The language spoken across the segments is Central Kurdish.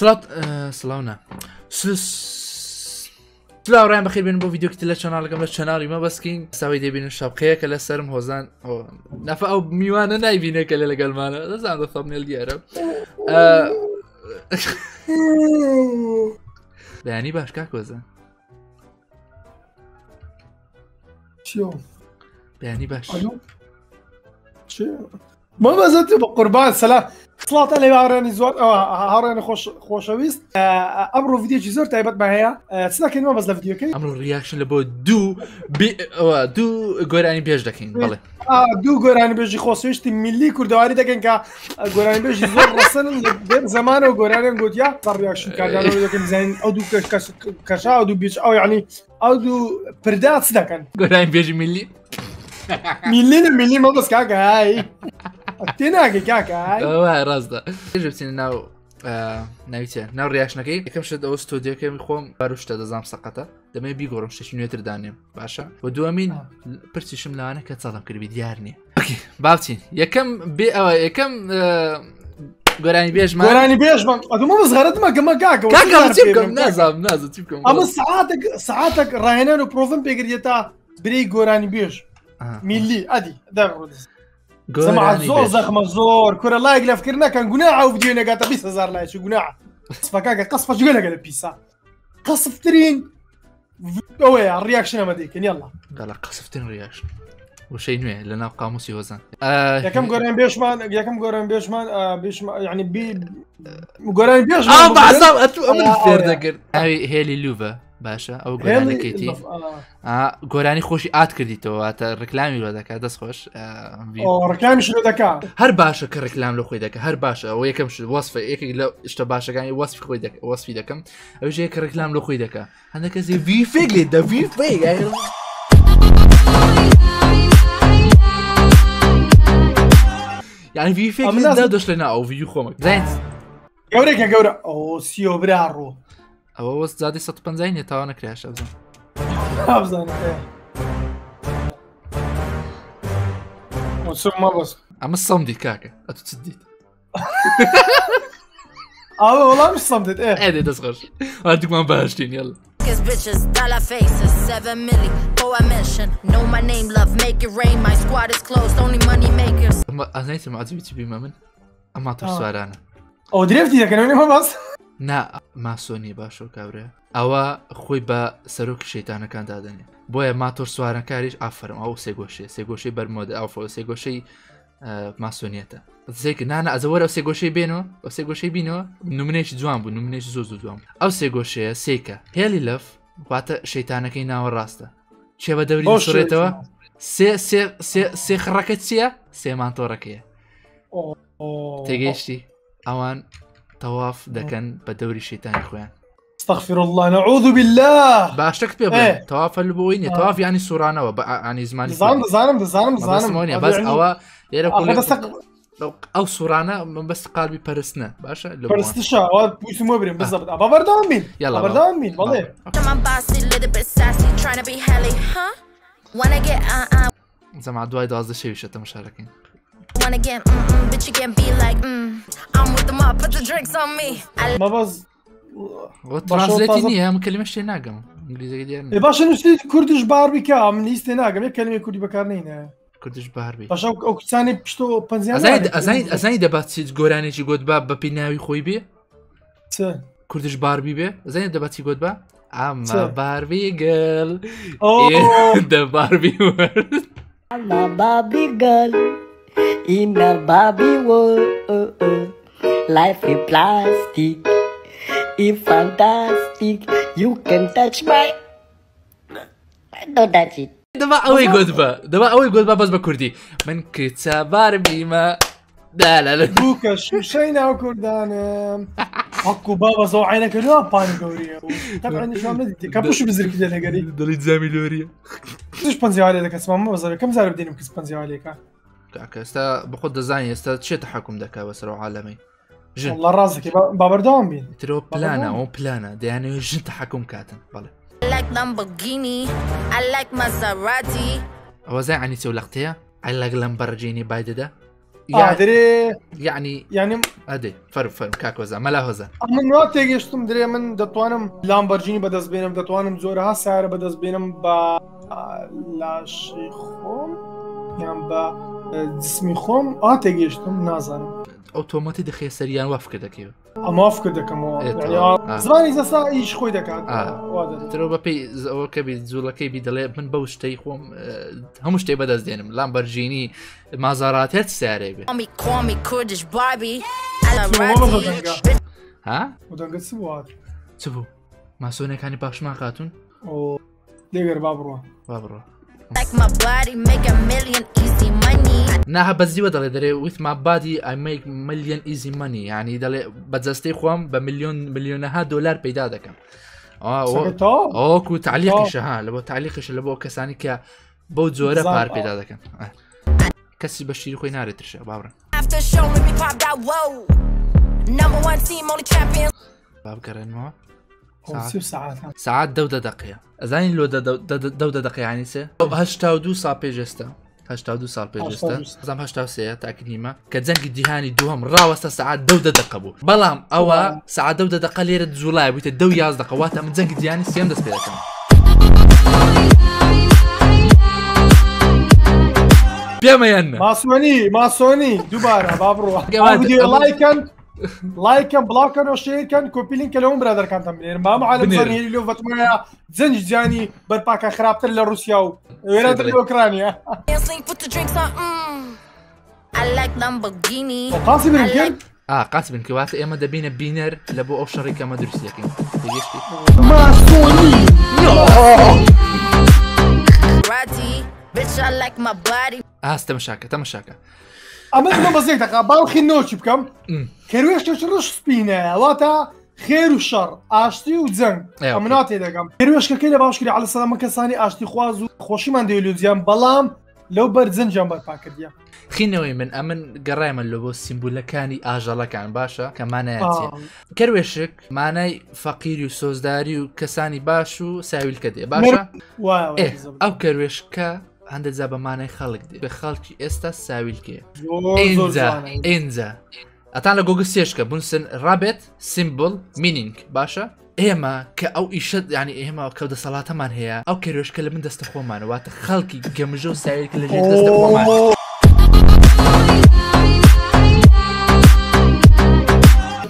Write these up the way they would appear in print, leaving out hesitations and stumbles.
سلاونا سلااو ڕیان بەخێر بێن بۆ ڤیدیۆکتی لە چەناڵەکەم لە چەناڵی مەبەستکین ساوی دەبینن شەپقەیەکە لە سەرم هۆزان نەفە ئەو میوانە نایبینێکە لە لەگەڵمانە دەزانم بە فەمنێل دیارە بەیانی باش کاک وەزان بەیانی باش مەبەزەتی بە قوربان سەلام خڵاتە لە هاوڕێنی زۆر هاوڕێنی خۆشەویست ئەمڕۆ ڤیدیۆکی زۆر تایبەت بە هەیە چ دەکەین مەبەز لە ڤیدیۆکەی ئەمڕۆ ریاکشن لە بۆ دوو گۆرانی پێش دەکەین بەڵێ دوو گۆرانی بێژی خۆشەویستی میلی کوردەواری دەکەین کە گۆرانی بێژی زۆر ڕەسەن لە زەمانەوە گۆرانیان گوتیا ریاکشن کاردانەوە دەکەین بزانین ئەو دوو کەشا ئەو دوو بیچ ئەو یعنی ئەو دوو پردا چ دەکەن گۆرانی بێژی میلی میلی مەبەز کاکە های تێناگەی کاکە وای ڕاستە بچینە ناو ناویچە ناو ڕیاکشنەکەی یەکەم شت ئەوە ستۆدیۆکەمی خۆم باروشتە دەزانم سەقەتە دەمەوێت بیگۆڕم شتێکی نوێتر دانێم باشە و دووەمین پرسیشم لەوانە کە چەڵم کردبی دیار نییە باوچین یەکەم بێ ئەوە یەکەم گۆرانی بێژمان گۆرانی بێژمان ئەدومە بەزغەرەتمە گەمە کاکە نازانم چی بکەم ئەمە سەعاتێک ڕاهێنان و پرۆڤم پێگرێت تا برەی گۆرانی بێژ میلی ئەدی زۆر زەخمە زۆر کورە لایک لەفکردنەکەن گوناح ئەو ڤیدیۆ نەگاتە 200,000 لایکی گوناح قسفەکەکە قسفە جگەلەگە لە پیسا قسفترین ئەوەیە ڕیاکشن ئەمە دەیکەن یەڵڵا گەڵا قسفترین ریاکشن وشەی نوێ لە ناو قاموسی هۆزان یەکەم گۆرانی بێژمان یعنی گۆرانی بێژمان بەعەزام ئەتوو ئەمن فێر دەکرد ئاوی هێلی لوڤە باشە ئەو گۆرانەکەیتی گۆرانی خۆشی ئات کردیتەوە واتە ڕکلامی لۆ دەکات دەست خۆش ڕکلامیش لۆ دەکات هەر باشە کە ڕکلام لە خۆی دەکە هەر باشە ئەو یەکەم وەسفە یەکێک لە شتە باشەکانی وەسفی خۆی وەسفی دەکەم ئەوش کە ڕکلام لە خۆی دەکات هەندێک کەسی وی فێک لێ دە وی فێک یعنی وی فێک دەشت لە ناو ڤیدیۆ خۆمە گەورێکە گەورە ئەو سیۆ برا ڕۆ ئەوە وەست زادی 150 نیە تاوا نەکرایش ئەمە سەمدی کاکە ئەتو چ دیت ئەوە وەڵامیش سەمدت ئێدێ دەست خۆش ئەتومان باشتین یەڵ bitches, dollar faces, 7 milli, oh I mention, know my name, love, make it rain, my squad is closed, only money makers. ئەزانیتم عەجیبی چی بیمە من ئەم ماتۆر سوارانە ئەو درێفتی دەکەنەوەی مەبەست نا ماسۆنی باشە و کابرا ئەوە خۆی بە سەرۆکی شەیتانەکان دادەنێ بۆیە ماتۆر سوارەکاریش ئافرم ئەو سێگۆشەی بەرمۆدە ئەو سێگۆشەی ماسۆنیەتە زێک نانە ئەزەوەرە ئەو سێگۆشەی بێنەوە ئەو سێگۆشەی بینەوە نمونەیەکی جوان بوو نمونەیەکی زۆر جوان ئەو سێگۆشەیە سێکە هێلی لەف واتە شەیتانەکەی ناوە ڕاستە چێ بە دەوری سوڕێتەوە سێ خڕەکە چییە؟ سێ مانتۆڕەکەیە تێگەیشتی ئەوان تەواف دەکەن بە دەوری شەیتانی خۆیان استغفر الله نعوذ بالله باشتەکت پێ بڵێ تەواف لە بۆی نیە تەواف یانی سوورانەوە بە ئانی زمانی دەزانم بەس ئەوە لێرە ئەو سوورانە من بەست قالبی پەرستنە باشە لە پەرستشە ئەوە پویسمە برێن بزەبت ئەبا بەردەوام بین بەردەوام بین بەڵێ زەما دوای 12 شەویشە تەماشاەکەین مەبەز ترانسلیتی نییە ئەم کەلیمە شتێ ناگەم ئینگلیزیەکە دیار نییە باشە نووسی کوردیش باربی کە من هیچ ناگەم یەک کەلیمەی کوردی بەکار نینە کوردیش باربی باشە ئەو کچانی پشت و پەنجیان ئەزانی دەبات چیت گۆرانێکی گوت بە بەپی ناوی خۆی بێ کوردیش باربی بێ ئەزانیت دەبات چی گوت بە ئەمە باربی گەل دە باربی وەرد I'm a Barbie girl in a Barbie world. Life is plastic, it's fantastic. You can touch my... Don't touch it. دەبا ئەوەی گوت بە بەس بە کوردی من کچە باربیمە دالا بووکە شوشەی ناو کوردانم حەکو بابەزەوە عینەکە نوە پانی گەوریە تەبعینیشام نەدیتی کە پوش بزرکی لێ لەگەری دڵیت زامی لۆریە توش پەنجێوالێ دەکەس مامە بەزەوە کەم زارە بدەینم کەس پەنجێوالێکە کاکە ئێستا بەخۆت دەزانی ئێستا چێ تەحەکوم دەکا بەسەر عالەمەی ژن والله ڕاستەکەی با بەردەوام بین ترۆ پلانە ئەو پلانە دەیانەوێت ژن تەحەکوم کاتن بەڵێ I like Lamborghini, I like Maserati. ئەوە زای عنی چێ و لەختەیە ئای لەگ لەم بەڕجێنی بای دەدا دري يعني ادي فرم كاكوزا ملا هزا من نوع تيجيشتم دري من دتوانم لامبورجيني بدز بينم دتوانم زورها سعر بدز بينم با لاشيخوم يعني با جسمي خوم تيجيشتم نازانم اوتوماتي دخي سريان وافق دكيو اما افكر دكم يعني زماني زسا ايش خوي دكات ترى ببي او كبي زولكي بيدلي من بوشتي خوم هم شتي بدز دينم لامبورجيني مازارات سعره به Call me Kurdish Barbie. ها ودنگت سوات تبو ما سوني كاني باش ما خاتون او ديگر بابرو Like my body, make a million easy money. ناها بزي ودلي دري with my body I make million easy money يعني دلي بدزستي خوام بمليونها دولار بيدا دكم كو تعليقش ها لبو تعليقش لبو كساني كا بو زوره بار بيدا دكم كسي بشير خوي ناري ترشا بابرا After show, let me pop that whoa. Number one team, only champion. باب كرن ما ساعات دودة دقيقة أزاني لو دودة دقيقة يعني سه 82 سال بيجستا 82 سال بيجستا زعما 83 تأكد نيمة كتزنق ديهاني دوهم راوستا ساعات دودة دقة بو بلام أوا ساعات دودة دقة ليرة زولاي بيت الدو ياز دقة واتا من زنق ديهاني سيام دس بيدا كم بيما ينا ما سوني دوباره بابرو فيديو لايكن بلاكن وشيركن كوبي لينك لهم برادر كان تمرين ما معلم صني لو فتما زنج جاني برباكا خرابتر لروسيا ويراد لاوكرانيا I like Lamborghini. قاسم الكل قاسم الكوات اما دبينا بينر لبو او شركه ما درس لكن تيجي ما سوني Ratty, bitch I like my body. تمشاكا اما ما بزيك دقا بالخي نوتش بكم كرويش تشرش سبينا واتا خير وشر اشتي وزن امناتي دقم كرويش كيله باشكري على السلامه كساني اشتي خوازو خوشي من ديلو زيان بلام لو برزن جنب باكديا خينوي من امن قرايم اللوبو سيمبولكاني اجلكان باشا كماناتي كرويشك معناي فقير وسوزداري وكساني باشو ساوي الكدي باشا او كرويشكا عند زابا معناي خلق دي بخلقي استا ساوي الكي انزا اتان لجوجل سيرشكا بنسن رابط سيمبل مينينج باشا ايما كاو يشد يعني ايما كود صلاة مان هي او كروش كل من دستخو مان وات خلقي جمجو سايل كل جيل دستخو مان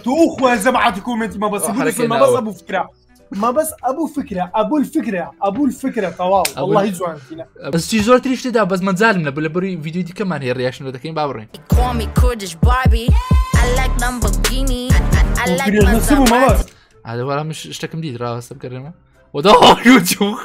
توخوا زعمتكم كومنتي ما بس ابو فكره ما بس ابو الفكره طوال والله يزوان فينا بس شي زور تريش تدا بس ما نزالنا بلبري فيديو دي كمان هي الرياكشن داكين بابرين Call me Kurdish Barbie. I like Lamborghini. I like Maserati. هذا ولا مش اشتكم دي راه هسه بكرمه وده يوتيوب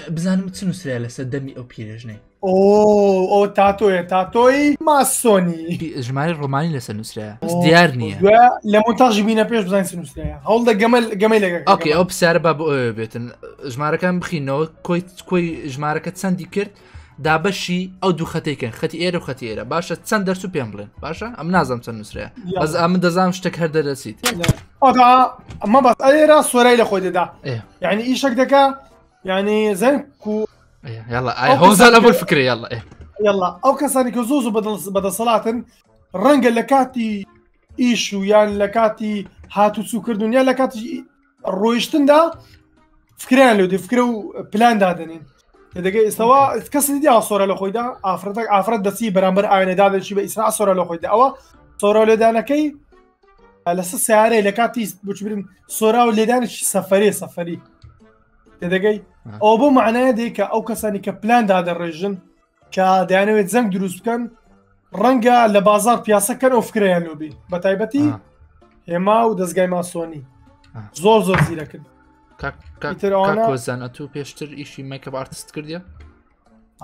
بزان متسنو سلاله سدمي او بيرجني او تاتوي ما سوني جماعي الروماني لسنو سلاله بس ديارني لمونتاج بينا بيش بزان سنو سلاله هول ده جمل اوكي او بسعر باب بيتن جماعه كان بخينو كوي جماعه كتسندي كرت دابشي او دو ختيكن ختي ايره وختي ايره باشا تسندر سو بيمبلن باشا ام نازم تنسريا بس ام دزام شتك هرد رسيت دا ما بس ايره صوري لخود دا يعني ايشك دكا يعني زين كو يلا هون زال ابو الفكره يلا او كساني كزوزو بدل صلاه رنج لكاتي ايشو يعني لكاتي هاتو سكردون يعني لكاتي رويشتن دا فكران لو دي فكرو بلان دادنين دقيقة سواء كسر دي صورة لو خويدا عفرت دسي برامبر عين دادا شيء بإسراع صورة لو خويدا أو صورة لدانا كي لسه سعره لكاتي بتشبرين صورة ولدانا سفري دقيقة أو بو معناه ديك أو كساني كبلان دادا الرجن كدانو يتزنق دروس كان رنجا لبازار بياسة كان أفكره يعني لوبي بتايبتي هما ودزجاي ما سوني زور زيرا كده كاكوزان اتو بيشتر ايشي ميك اب ارتست كرديا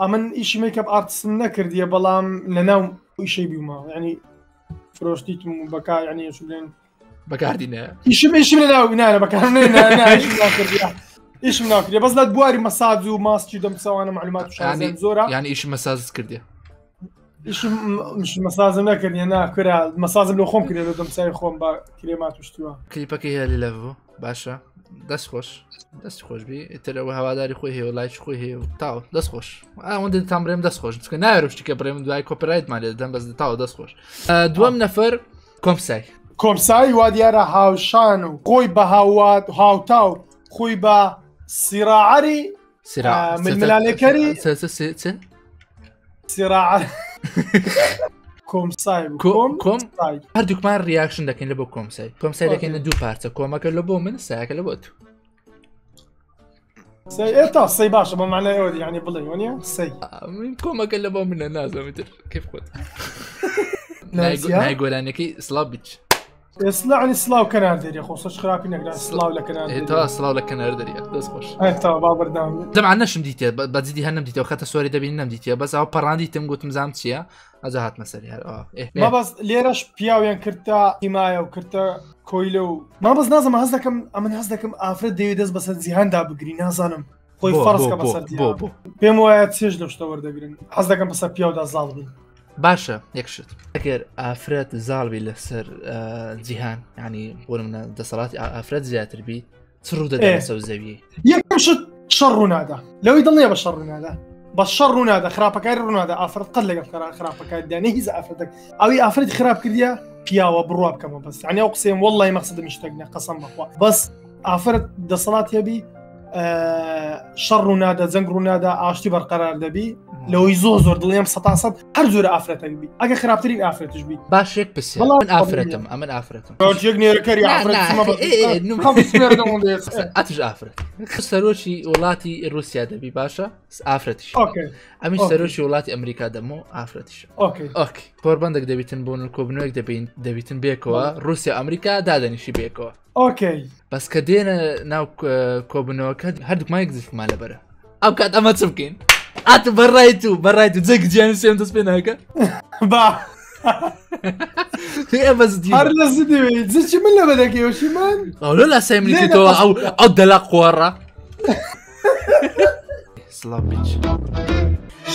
امن ايشي ميك اب ارتست نكرديا بلام لناو ايشي بيوما يعني فروشتيت بكا يعني شو بلين بكاردينا ايشي لناو انا بكارنا ايشي نكرديا ايش مناكرديا بس لا تبواري مساج وماسك دم سوا انا معلومات وشازين زورا يعني ايش مساج كرديا ايش مش مساج نكرديا انا كرا مساج لو خوم كرديا دم ساي خوم با كريمات وشتوا كليبك هي اللي لافو باشا دەست خۆشبی ترەوە هەواداری خۆی هەیە و لایچ خۆی هەیە و تاو دەست خۆش ئەوەندە تام بڕێم دەست خۆش چکە ناوێ شتێکە بڕێم دوای کۆپرایتمان لێ دەم بەس تاو دەست خۆش دووەم نەفەر کۆمسای کۆمسایی وا دیارە هاوشان و خۆی بە هاوات هاوتاو خۆی بە سیراعەری ململانێکەری سیراعەر کۆمسای کۆم هەردووکمان ریاکشن دەکەین لە بۆ کۆمسای دەکەینە دوو پارچە کۆمەکە لە بۆ من سایەکە لە بۆ تو ئێتا سەی باشە بە معنای ئەوە یعنی بڵێ وانە سەی کۆمەکە لە بۆ منە نازەمیتر کەف خۆت نای گۆرانەکەی سڵاو بیچ ئێسلاعنی سلااو کەنار دەریە خۆسەش خراپی نەگران سلااو لە کەنار تا سلااو لە کەنار دەریە دەست خۆش تا با بەردام دەمان نەشم دیتێ بەجددی هەر نەمدیتەوە خەتە سۆری دەبین نەمدیتە بەس ئەو پەڕاندیتم گوتم زام چییە ئەجا هاتمە سەری هەر مەبەس لێرەش پیاویان کردە هیمایە و کردە کۆیلە و مەبەس نازەمە هەز دەکەم ئەمن هەز دەکەم ئافرەت دەوێت دەست بەسەر جیهاندا بگری نازانم خۆی فەرزکە بەسەر پێم وایە چێژ لە شتە وەردەگرن هەز دەکەم بەسەر پیاودا زاڵ بن باشە یەکشت ئەگەر ئافرەت زاڵبی لەسەر جیهان ینی بۆ منە دەسەڵاتی ئافرەت زیاتر بی چ ڕوو دەدات سەو زەویە یەکەم شت شەڕ ڕوونادا لەوەی دڵنیە بە شەڕ ڕوونادا بە شەڕ ڕوونادا خراپەکاری ڕوونادا ئافرەت قەت لەگەڵ خراپەکاریدا نە هیچ ئافرەتێک ئەوی ئافرەتی خراپ کردیە پیاوە بڕوا بکەمە بەس عنی ئەو قسەیم وەڵڵی مەقسەدم شتێکنە قەسەم بەخوا بەس ئافرەت دەسەڵات هەبی شەڕ ڕوونادا جەنگ ڕوونادا ئاشتی بەرقەرار دەبی لەوەی زۆر دڵنیام 100% هەر جۆرە ئافرەتێک بی ئەگە خراپترین ئافرەتش بی باشێک پرسێ من ئافرەتم ئەمن ئافرەتم نێرەکەری ئاتش ئافرەت سەرۆکی وڵاتی رووسیا دەبی باشە ئافرەتیش ئەمیش سەرۆکی وڵاتی ئەمریکا دەمەوە ئافرەتیش پۆربەندێک دەبیتن بۆ کۆبنەوەیەک دەبیتن بێکەوە رووسیا ئەمریکا دادەنیشی بێکەوە بەس کە دێنە ناو کۆبنەوەکە هەردووکمان یەک زیفمان لەبەرە ئەو کات ئەمە چ بکەین ئاتە بەڕای تو جێک گیان سێم دەست پێ ناکە هەر لە زدەوێت جچی من لە بەدەکەوەشی من ئەو لە سەیملیکەوە ئەو دەلا قۆڕە سڵاو بیچ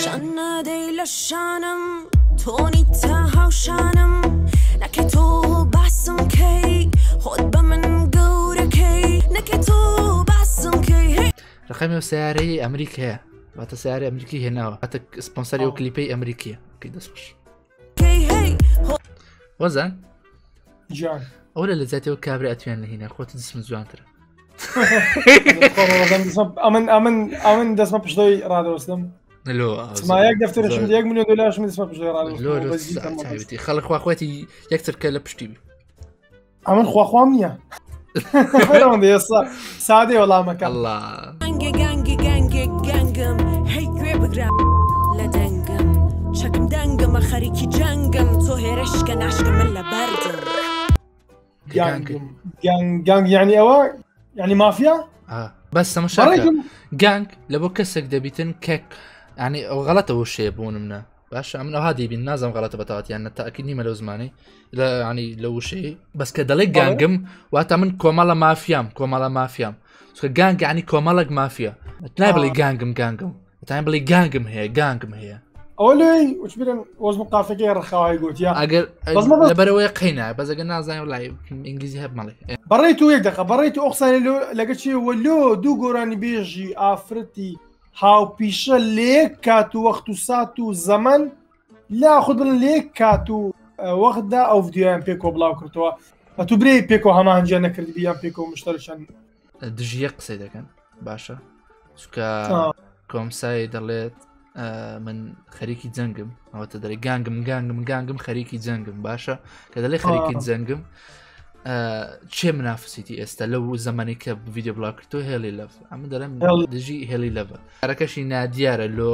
شەنەدەی لە شانم تۆنی تا هاوشانم نەکە تۆ باسم کەی خۆت بە من گەورەکەی نەکە تۆ باسم کەی ڕقەمی و سیارەی ئەمریکایە باتە سیارە ئەمریکی هێناوە هاتە سپۆنسەری و کلیپەی ئەمریکیە کەی دەستخۆش وەزان ئەو لە زیاتەوە کابرا ئەتویان لە هینە خۆت دەسم جوانترە ئەمن دەستمە پشتۆی ڕادەوەستم مایەک دەفتەرشم 1 ملیۆن دلارشم دەستمە پشتۆی ڕادەوەستی خەڵک خواخواتی یەکترکە لە پشتی ئەمن خواخوام نییە سادێ وەڵامەکە گەنگم هەی گوێ بگرا لە دەنگم چەکم دەنگمە خەریکی جەنگم تۆ هێرشکە ناشکە من لە بەردم گانگ یعنی ئەوە یعنی مافیا بەس تەماشاکە گانگ لە بۆ کەسێک دەبیتن کێک ینی ئەو غەڵەتە وشەیە بوون منە باشە من ئەوها دەیبین نازم غەڵەتە بەتەواتیان نەتاکی نیمە لەو زمانی لە ینی لە وشەیە بەس کە دەڵێ گانگم واتە من کۆمەڵە مافیام چکە گانگ ینی کۆمەڵک مافیا نای بڵێ گانگم تایم بڵێ گانگم هەیە ئەوە لێی وچبرن وەزم قافەکەی ڕخاوای گوتیا ئەگەر لەبەرەوەی قەینا بەزەگە نازانێ وڵای ئینگلیزی هەب مەڵێ بەڕێی تو یەک دەقە بەڕێی تو ئۆقسانی لەگە چی وەلۆ دوو گۆرانی بێژی ئافرەتی هاوپیشە لێک کات و وەخت و سات و زەمن لا خود بن لێک کات و وەختدا ئەو ڤیدیۆیان پێکۆ بڵاو کردەوە ئەتو برێ پێکۆ هەمانجیان نەکردی بیان پێکۆ مشتەرشان دژیە قسەی دەکەن باشە چکە کۆمسای دەڵێت من خەریکی جەنگم ئەوەتە دەڵێ گانگم خەریکی جەنگم باشە کە دەڵێ خەریکی جەنگم چێ منافسیتی ئێستا لەو زمانی کە ڤیدیۆ بڵاو کردۆ هێڵی لەڤ ئەمە دەڵێم دژی هێڵی لەڤە هەرەکەشی نادیارە لۆ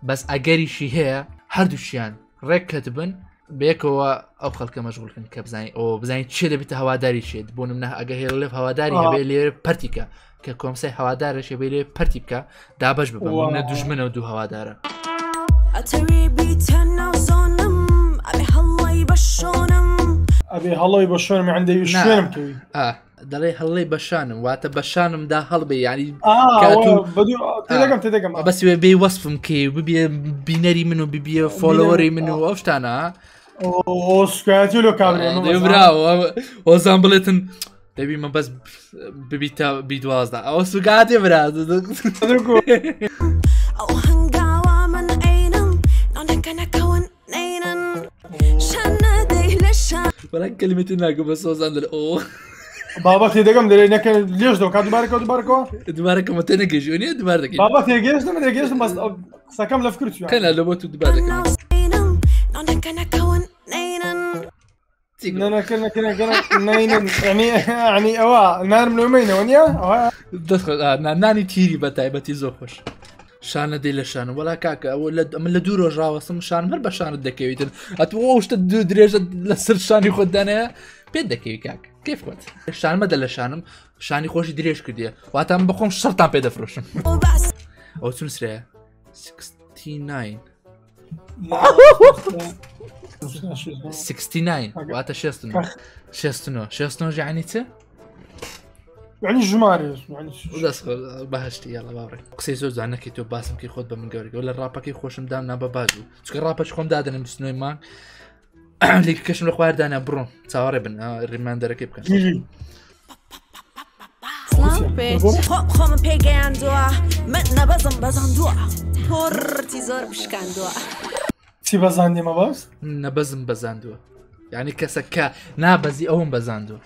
بەس ئەگەریشی هەیە هەردووشیان ڕێککەت بن بێکەوە ئەو خەڵکە مەشغولکن کە بزانین ئەو بزانین چێ دەبێتە هەواداری شێت بۆ منە ئەگە هێڵ لێف هەواداری هەبێ لێرە پەرتیکە کە کۆمسای هەوادارە شێ بێ لێ پەرتی بکە دابش ببە منە دوژمنە و دوو هەوادارە ئەبێ هەڵی بە شوێنم عندەوی شوێنم کەوی دەڵێ هەڵی بەشانم واتە بەشانمدا هەڵبێ ینی تێدەگەم بەسی بێ وەسفم کێ ببێ بینەری من و ببیە فۆلۆوەری من و ئەو شتانە سکایەتی لۆ کابراوە وەزان بڵێتن دەبی من بەس ببیتە بیدوازدا ئەوە سوگاتێ برا أو هنقاوى من عينم نونك أنا كون نينن شانا دي لشان وەڵا کەلیمەتی ناگە بە سۆزان لە ئەو بابا تێدەگەم دەرێ نەکە لێش دۆکا دوبارەکەوە دوبارە کەمەتە نەگەژیۆنیە دوبار دەکەی بابا تێگەشتم دەگەشتم بەس قسەکەم لە فکر چووە کەنا لە بۆ تو دوبار دەکەم نوسينم نونك أنا كون نينن يعني ئەوە نارم لەمەینەوە نیە نانی تیری بە تایبەتی زۆر خۆش شانە دەی لە شانە وەڵا کاکە ئەوە من لە دوو ڕۆژ ڕاوەستم شان هەر بە شانت دەکەویتن ئەتوە شتە دوو درێژە لە سەر شانی خۆتدانەیە پێت دەکەوی کاک کەف خۆت شانمەدە لە شانم شانی خۆشی درێژ کردیە واتان بەخۆم شەرتان پێ دەفرۆشم وبس ئەو چون سرەیە 69 69 واتە 69 یعنی چ؟ يعني ژمارە دەست بەهشتی یاڵە باڕێ قسەی زۆر جوان نەکەی تۆ باسم کەی خۆت بە من گەورەکە لە ڕاپەکەی خۆشم دام نا بە باز بوو چکە ڕاپەچ خۆم دادنم سنۆی مانگ لێک کەشم لە خواردانە بڕۆم چاوەڕێ بن ڕێماندەرەکەی بکەن خۆمە پێگەیاندووە من نەبەزم بەزاندووە پڕتی زۆر بشکاندووە چی بەزاندێمە باس نەبەزم بەزاندووە یعنی کەسە کە نابەزی ئەوم بەزاندووە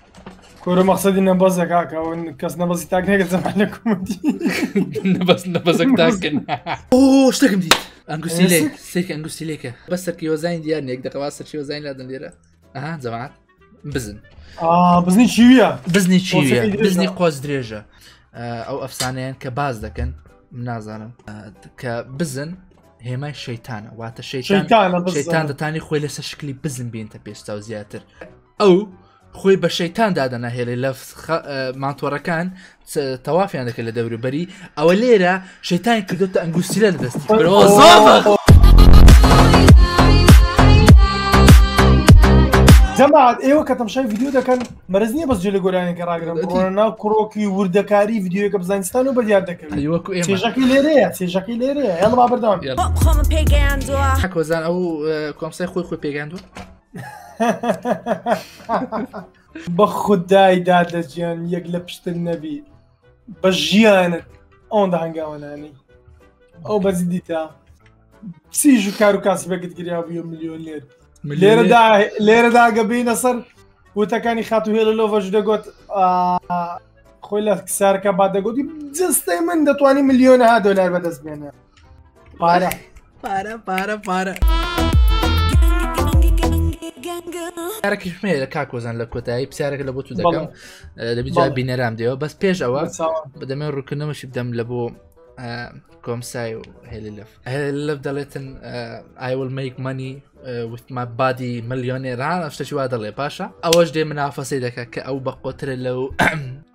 کۆرە مەقسەدی نەبەزە کاکە کەس نەبەزی تاک نەکرد زەمان لە کومەتی نەبەزەک تاکن ئۆ شتێکم دیت ئەنگوستی لێ سێک ئەنگوستی لێکە بەس سەرکی وەزانی دیار نێک دەقەوا سەرچی وەزانی لادن لێرە ئەها جەماعەت بزن بزنی چیویە بزنی چیویە بزنی قۆز درێژە ئەو ئەفسانەیان کە باز دەکەن نازانم کە بزن هێمای شەیتانە واتە شەیتان دەتانی خۆی لەسەر شکلی بزن بینتە پێشتا و زیاتر ئەو خۆی بە شەیتان دادەنەهێڵی لە مانتۆڕەکان تەوافیان دەکەن لە دەوروبەری ئەوە لێرە شەیتانی کردوتە ئەنگوستیلە لە دەستی جەماعەت ئێوە کە تەماشای ڤیدیۆ دەکەن مەرج نییە بەس جێ لە گۆرانێکە ڕاگرن بڕۆنە ناو کڕۆکی وردەکاری ڤیدیۆیەکە بزانستان و بەدیار دەکەن چێژەکەی لێرەیە چێژەکەی لێرەیە هێڵ با بەردەوام خۆمە پێگەیاندووە کۆزان ئەو کۆمسای خۆی پێگەاندووە بە خوددای دادەجیان یەک لە پشتر نەبی بە ژیانت ئەوەندە هەنگاوەنانی ئەو بەرزی دیتە سیژ و کار و کاسی بەگت گریا بووە میلیۆن لێرەدا گەبینە سەر وتەکانی خات و هێڵە لۆڤەژ دەگوت خۆی لە کسارەکە با دەگوتی جستەی من دەتوانی میلیۆنەها دۆلار بەدەست بێنە پارە پارەکیشمێ لە کاکۆزان لە کۆتایی پرسیارێک لە بۆ تو دەکەم دەبیجا بینەرام دێەوە بەس پێش ئەوە بەدەمێ ڕووکردنەوەشی بدەم لە بۆ کۆمسای و هێلف دەڵێتن I will make money with my body ملیۆنێران شتێکی وا دەڵێ پاشە ئەوەش دێ منافەسەی دەکە کە ئەو بە قۆترە لەو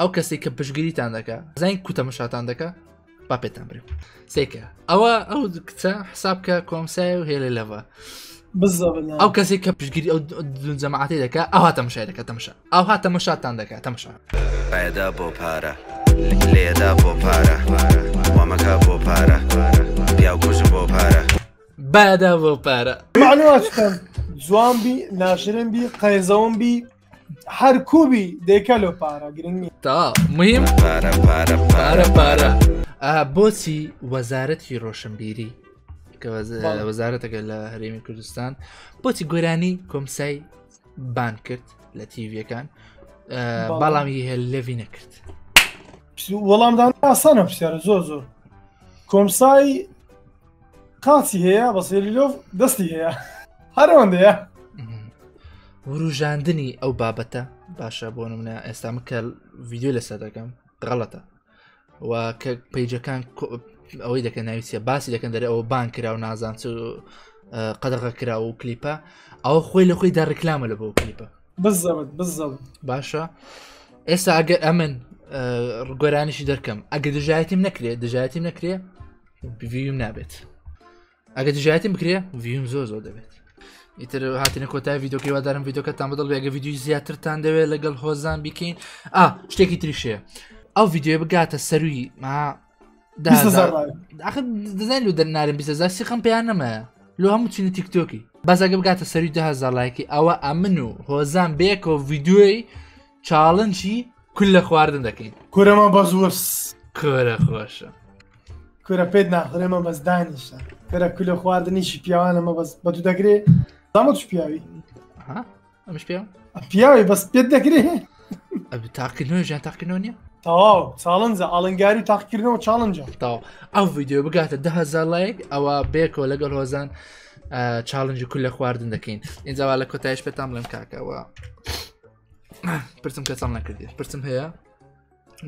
ئەو کەسی کە پشگیریتان دەکە زین کوتەمەشاتان دەکە با پێتان برێ سێکە ئەو کچە حسابکە کۆمسای و هێلە لەڤە ئەو کەسی کە پشگیری ئەو جەماعەتی دەکە ئەو هاتەمەشای دەکە تەمەشا ئەو هاتەمەشاتان دەکە تەمەشا پایدا بۆ پارە لێدا بۆ پارە وامەکە بۆ پارە پیاگوژ بۆ پارە بادا بۆ پارە معلوماتکەم جوان بی ناشرین بی قەیزەوم بی هەر کوبی دەیکە لۆ پارە گرنگی تا مهم پارە بۆچی وەزارەتی ڕۆشنبیری کە وەزارەتەکە لە هەرێمی کوردستان بۆچی گۆرانی کۆمسای بان کرد لە تیڤەکان بەڵامی هێ لەوی نەکرد وەڵامدان ئاسانە پرسیارە زۆر کۆمسای قاچی هەیە بە سێریلۆڤ دەستی هەیە هەرەوەندەیە وروژاندنی ئەو بابەتە باشە بۆ نمونە ئێستا کە ڤیددیو لەسەر دەکەم غەڵەتە و کە پەیجەکان ئەوەی دەکەن ناویسیە باسی دەکەن دەرێ ئەوە بان کرا و نازان چ قەدەغە کرا و کلیپە ئەوە خۆی لە خۆی دا ڕکلامە لە بۆ کلیپە بزەوت باشە ئێستا ئەگەر ئەمن گۆرانیشی دەکەم ئەگە دژایەتیم نەکرێ ڤیم نابێت ئەگە دژایەتیم بکرێ ڤیم زۆر دەبێت ئیتر هاتینە کۆتای ڤیدۆکەی وادارم ڤیدۆکەتان بەدڵ بێگە ڤیدیۆی زیاترتان دەوێت لەگەڵ هۆزان بیکەین شتێکی تریشەیە ئەو ڤیددیۆ بگاتە سەروی دەزانین لە دەرنارم 20,000 سیخەم پێیان نەمایە لۆ هەموو چینە تیکتۆکی بەزەگە بگاتە سەروی 10,000 لایکی ئەوە ئەمن و هۆزان بێکەوە ڤیددیۆی چاڵنجی کول لە خواردن دەکەین کورەمە بە زۆرس کۆرە خۆشە کورە پێت ناخورێمە بەس دانیشە کورە کولە خواردنیشی پیاوانەمە بەس بە تو دەگرێ زامە توش پیاوی ئەمش پێ پیاوی بەس پێت دەگرێ تاقیکردنەوەی ژیان تاقیکردنەوە نییە تەواو چاڵنجە ئاڵنگاری تاقیکردنەوە چاڵنجە تاو ئەو ڤیددیو بگاتە 10,000 لایک ئەوە بێکەوە لەگەڵ هۆزان چاڵنجی کول لە خواردن دەکەین اینجاوا لە کۆتایش پێتام بڵێم کاکەوە پرسم کە چەم نەکردی پرسم هەیە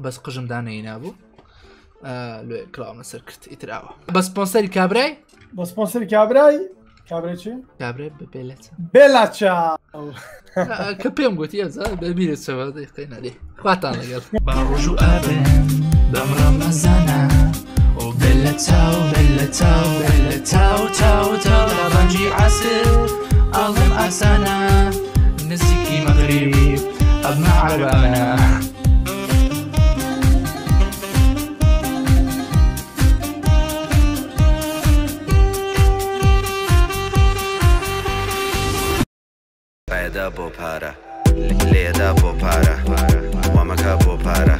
بەس قژم دانەی نابوو لێ کراوە سەر کرد ئیتراوە بە سپۆنسەری کابرای بە سپۆنسەری کابرای کابرای چی؟ کابرای بێلێت بێلاچە کە پێم گوتی ئەزا بەبیرت چەوە دەیقی نەدێ خواتان لەگەڵ با ڕۆژ و ئابن بەمڕە مەزانە و بێلە چاو بێلە چاو بێلە چاو چاو چاو ڕەبەنجی عەسر ئاڵم ئاسانە نزیکی مەغریب ئەبمە عەربانە Paeda bo para, leda bo para, wamaka bo para.